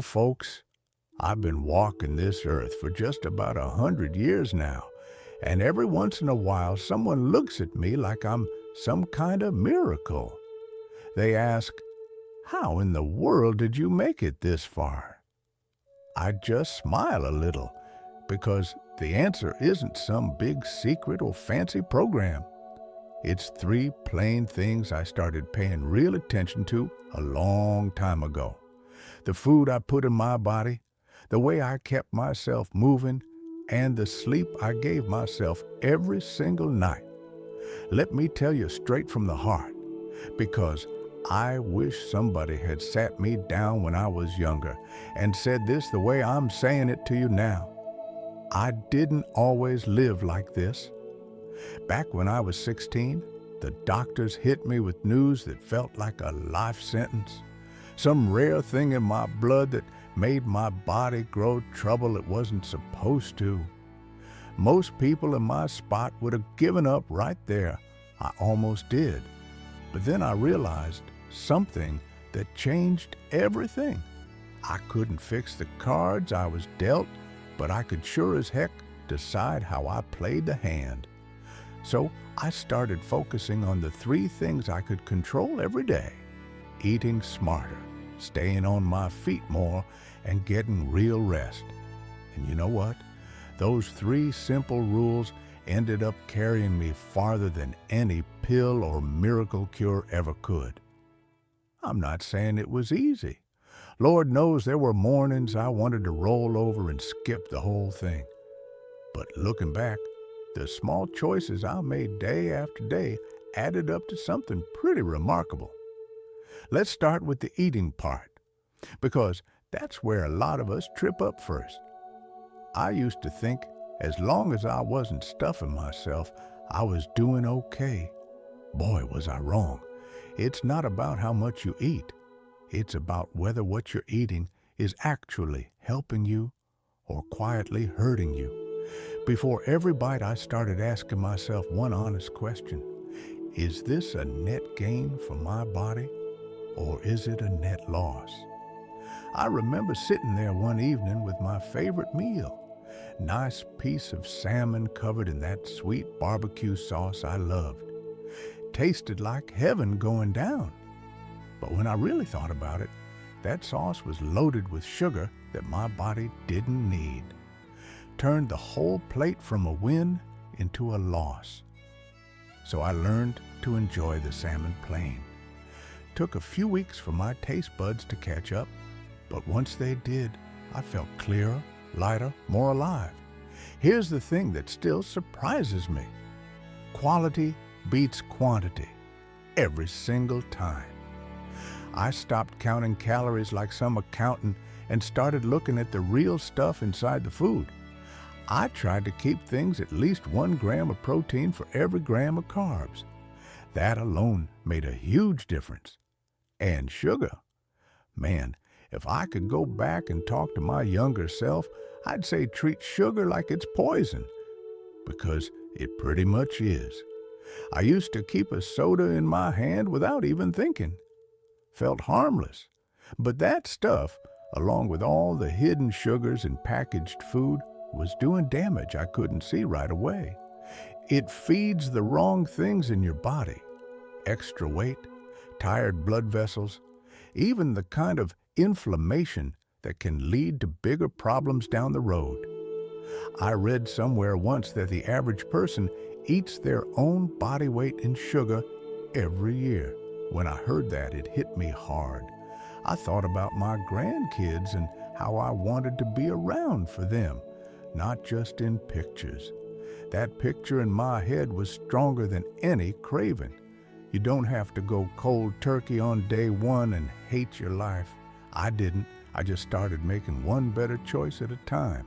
Folks, I've been walking this earth for just about 100 years now, and every once in a while someone looks at me like I'm some kind of miracle. They ask, how in the world did you make it this far? I just smile a little because the answer isn't some big secret or fancy program. It's three plain things I started paying real attention to a long time ago. The food I put in my body, the way I kept myself moving, and the sleep I gave myself every single night. Let me tell you straight from the heart, because I wish somebody had sat me down when I was younger and said this the way I'm saying it to you now. I didn't always live like this. Back when I was 16, the doctors hit me with news that felt like a life sentence. Some rare thing in my blood that made my body grow trouble it wasn't supposed to. Most people in my spot would have given up right there. I almost did. But then I realized something that changed everything. I couldn't fix the cards I was dealt, but I could sure as heck decide how I played the hand. So I started focusing on the three things I could control every day: eating smarter, staying on my feet more, and getting real rest. And you know what? Those three simple rules ended up carrying me farther than any pill or miracle cure ever could. I'm not saying it was easy. Lord knows there were mornings I wanted to roll over and skip the whole thing. But looking back, the small choices I made day after day added up to something pretty remarkable. Let's start with the eating part, because that's where a lot of us trip up first. I used to think as long as I wasn't stuffing myself, I was doing okay. Boy, was I wrong. It's not about how much you eat. It's about whether what you're eating is actually helping you or quietly hurting you. Before every bite, I started asking myself one honest question. Is this a net gain for my body, or is it a net loss? I remember sitting there one evening with my favorite meal. Nice piece of salmon covered in that sweet barbecue sauce I loved. Tasted like heaven going down. But when I really thought about it, that sauce was loaded with sugar that my body didn't need. Turned the whole plate from a win into a loss. So I learned to enjoy the salmon plain. Took a few weeks for my taste buds to catch up, but once they did, I felt clearer, lighter, more alive. Here's the thing that still surprises me. Quality beats quantity every single time. I stopped counting calories like some accountant and started looking at the real stuff inside the food. I tried to keep things at least 1 gram of protein for every gram of carbs. That alone made a huge difference. And sugar. Man, if I could go back and talk to my younger self, I'd say treat sugar like it's poison, because it pretty much is. I used to keep a soda in my hand without even thinking. Felt harmless. But that stuff, along with all the hidden sugars in packaged food, was doing damage I couldn't see right away. It feeds the wrong things in your body. Extra weight, tired blood vessels, even the kind of inflammation that can lead to bigger problems down the road. I read somewhere once that the average person eats their own body weight in sugar every year. When I heard that, it hit me hard. I thought about my grandkids and how I wanted to be around for them, not just in pictures. That picture in my head was stronger than any craving. You don't have to go cold turkey on day one and hate your life. I didn't. I just started making one better choice at a time.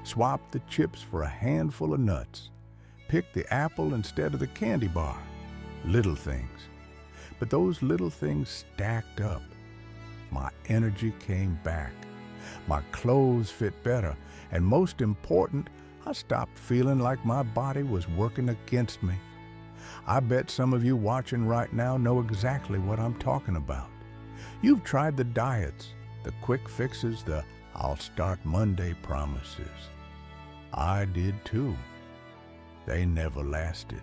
Swapped the chips for a handful of nuts. Picked the apple instead of the candy bar. Little things. But those little things stacked up. My energy came back. My clothes fit better. And most important, I stopped feeling like my body was working against me. I bet some of you watching right now know exactly what I'm talking about. You've tried the diets, the quick fixes, the I'll start Monday promises. I did too. They never lasted.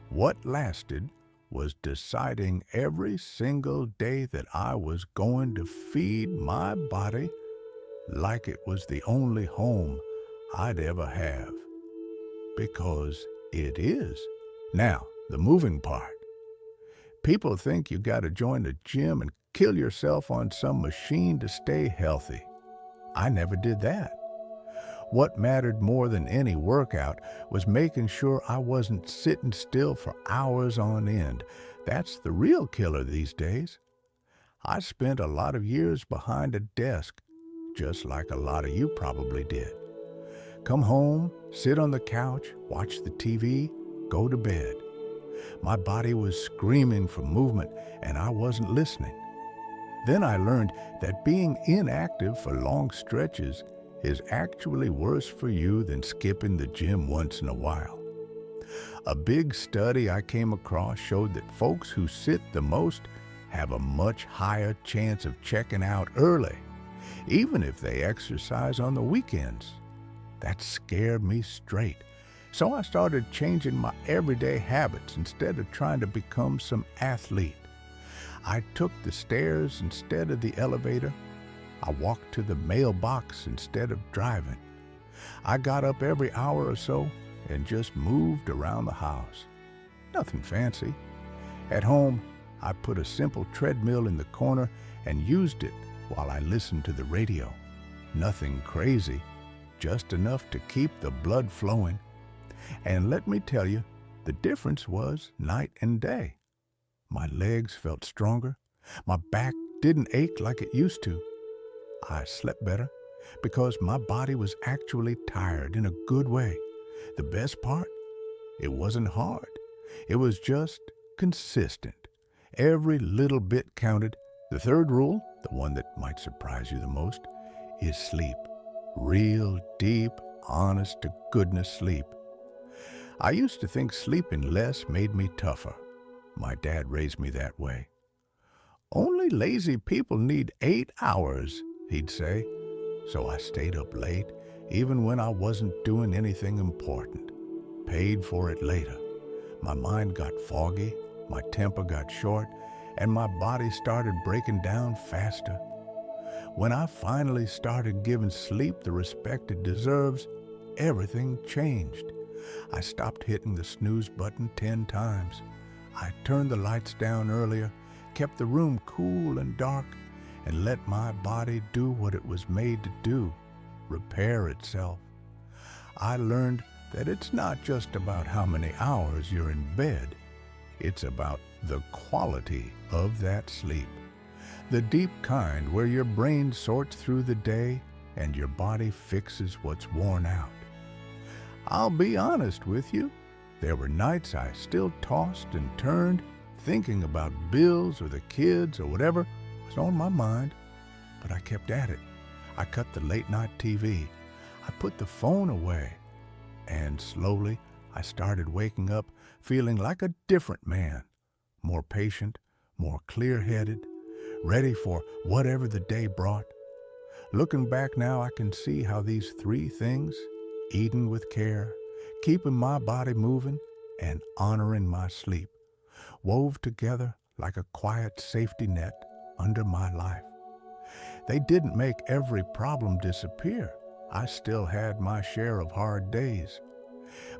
What lasted was deciding every single day that I was going to feed my body like it was the only home I'd ever have. Because it is. Now, the moving part. People think you gotta join the gym and kill yourself on some machine to stay healthy. I never did that. What mattered more than any workout was making sure I wasn't sitting still for hours on end. That's the real killer these days. I spent a lot of years behind a desk, just like a lot of you probably did. Come home, sit on the couch, watch the TV, go to bed. My body was screaming for movement, and I wasn't listening. Then I learned that being inactive for long stretches is actually worse for you than skipping the gym once in a while. A big study I came across showed that folks who sit the most have a much higher chance of checking out early, even if they exercise on the weekends. That scared me straight. So I started changing my everyday habits instead of trying to become some athlete. I took the stairs instead of the elevator. I walked to the mailbox instead of driving. I got up every hour or so and just moved around the house. Nothing fancy. At home, I put a simple treadmill in the corner and used it while I listened to the radio. Nothing crazy, just enough to keep the blood flowing. And let me tell you, the difference was night and day. My legs felt stronger. My back didn't ache like it used to. I slept better because my body was actually tired in a good way. The best part? It wasn't hard. It was just consistent. Every little bit counted. The third rule, the one that might surprise you the most, is sleep. Real, deep, honest to goodness sleep. I used to think sleeping less made me tougher. My dad raised me that way. Only lazy people need 8 hours, he'd say. So I stayed up late, even when I wasn't doing anything important. Paid for it later. My mind got foggy, my temper got short, and my body started breaking down faster. When I finally started giving sleep the respect it deserves, everything changed. I stopped hitting the snooze button 10 times. I turned the lights down earlier, kept the room cool and dark, and let my body do what it was made to do, repair itself. I learned that it's not just about how many hours you're in bed. It's about the quality of that sleep. The deep kind where your brain sorts through the day and your body fixes what's worn out. I'll be honest with you, there were nights I still tossed and turned, thinking about bills or the kids or whatever was on my mind, but I kept at it. I cut the late night TV. I put the phone away. And slowly, I started waking up feeling like a different man, more patient, more clear-headed, ready for whatever the day brought. Looking back now, I can see how these 3 things, eating with care, keeping my body moving, and honoring my sleep, wove together like a quiet safety net under my life. They didn't make every problem disappear. I still had my share of hard days.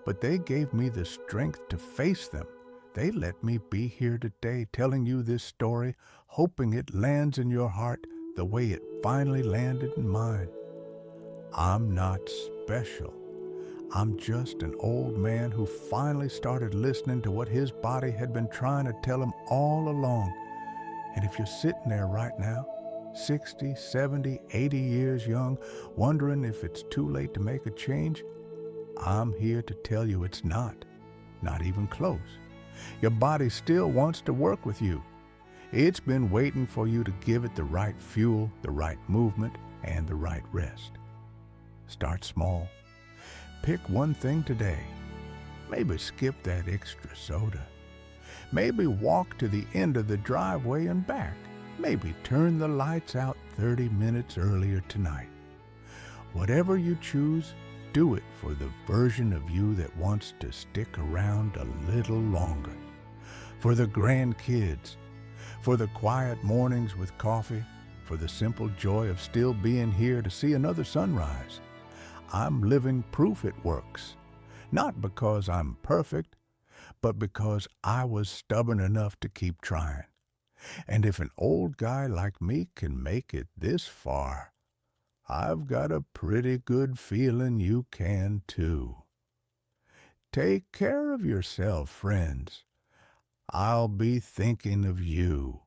But they gave me the strength to face them. They let me be here today telling you this story, hoping it lands in your heart the way it finally landed in mine. I'm not special. I'm just an old man who finally started listening to what his body had been trying to tell him all along. And if you're sitting there right now, 60, 70, 80 years young, wondering if it's too late to make a change, I'm here to tell you it's not even close. Your body still wants to work with you. It's been waiting for you to give it the right fuel, the right movement, and the right rest. Start small. Pick one thing today. Maybe skip that extra soda. Maybe walk to the end of the driveway and back. Maybe turn the lights out 30 minutes earlier tonight. Whatever you choose, do it for the version of you that wants to stick around a little longer. For the grandkids, for the quiet mornings with coffee, for the simple joy of still being here to see another sunrise. I'm living proof it works. Not because I'm perfect, but because I was stubborn enough to keep trying. And if an old guy like me can make it this far, I've got a pretty good feeling you can too. Take care of yourself, friends. I'll be thinking of you.